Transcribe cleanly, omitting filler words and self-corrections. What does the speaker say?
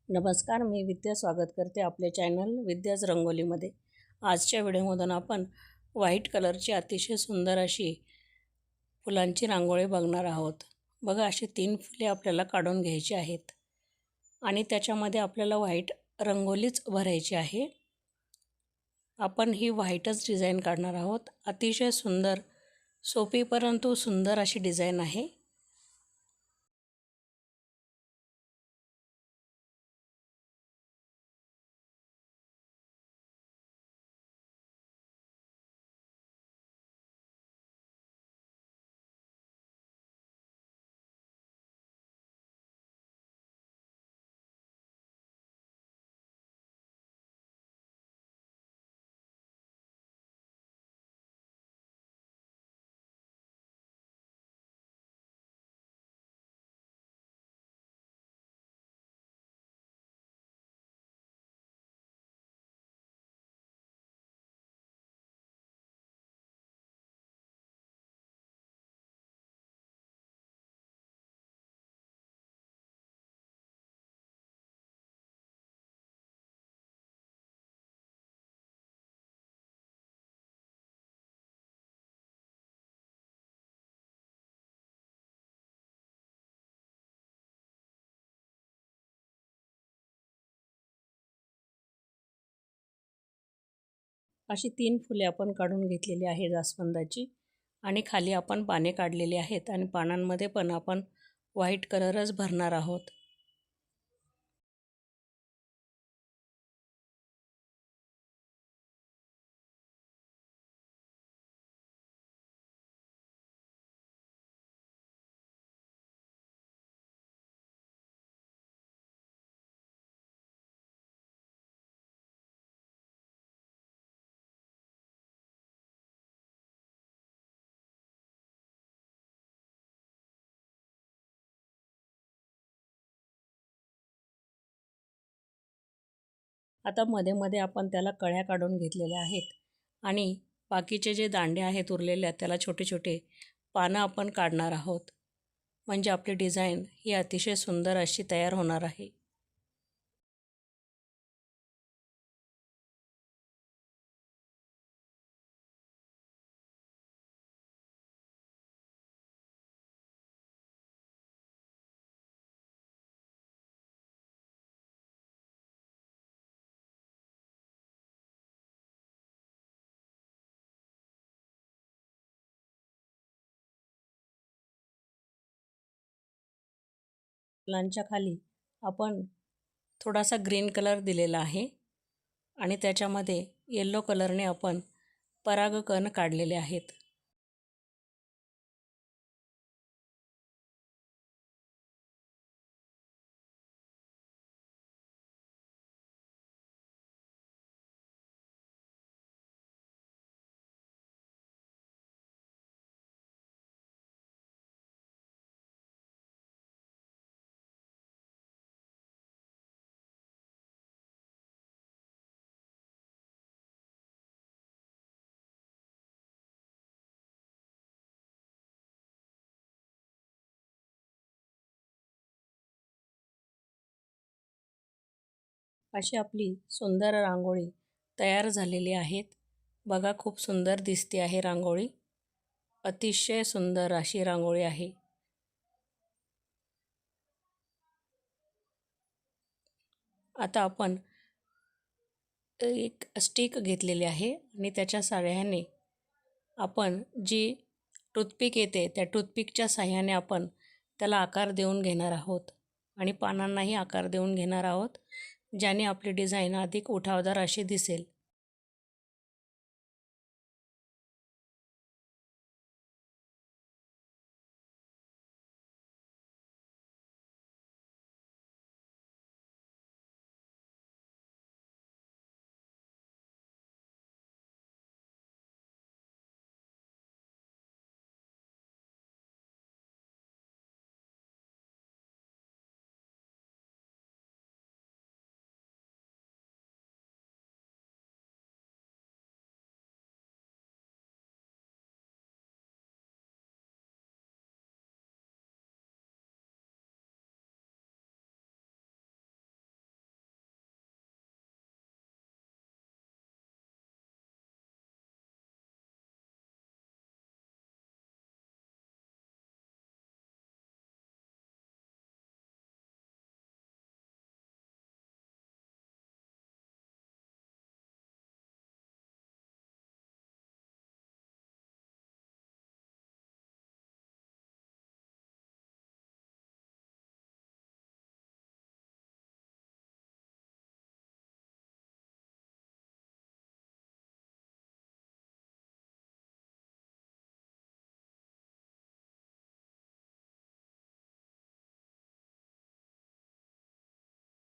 नमस्कार, मी विद्या स्वागत करते आपले चॅनल विद्याच रंगोलीमध्ये। आजच्या व्हिडिओमधून आपण व्हाईट कलरची अतिशय सुंदर अशी फुलांची रांगोळी बघणार आहोत। बघा, अशी 3 फुले आपल्याला काढून घ्यायची आहेत आणि त्याच्यामध्ये आपल्याला व्हाईट रंगोलीच भरायची आहे। आपण ही व्हाईटच डिझाइन काढणार आहोत। अतिशय सुंदर, सोपी परंतु सुंदर अशी डिझाइन आहे। अशी 3 फुले आपण काढून घेतलेली आहे जास्वंदाची आणि खाली आपण पाने काढलेली आहेत आणि पानांमध्ये पण आपण व्हाईट कलरच भरणार आहोत। आता मध्ये मध्ये आपण त्याला कळ्या काढून घेतलेल्या आहेत आणि बाकीचे जे दांडे आहेत उरलेले त्याला छोटे छोटे पानं आपण काढणार आहोत। म्हणजे आपली डिझाइन ही अतिशय सुंदर अशी तयार होणार आहे। फुलांच्या खाली आपण थोडासा ग्रीन कलर दिलेला आहे आणि त्याच्यामध्ये येलो कलरने आपण परागकण काढलेले आहेत। अशी आपली सुंदर रांगोळी तयार झालेली आहे। बघा, खूप सुंदर दिसते आहे रांगोळी। अतिशय सुंदर अशी रांगोळी आहे। आता आपण एक स्टिक घेतलेली आहे आणि त्याच्या सहाय्याने आपण जी टूथपिक येते त्या टूथपिकच्या सहाय्याने आपण त्याला आकार देऊन घेणार आहोत आणि पानांनाही आकार देऊन घेणार आहोत, ज्याने आपली डिझाइन अधिक उठावदार अशी दिसेल।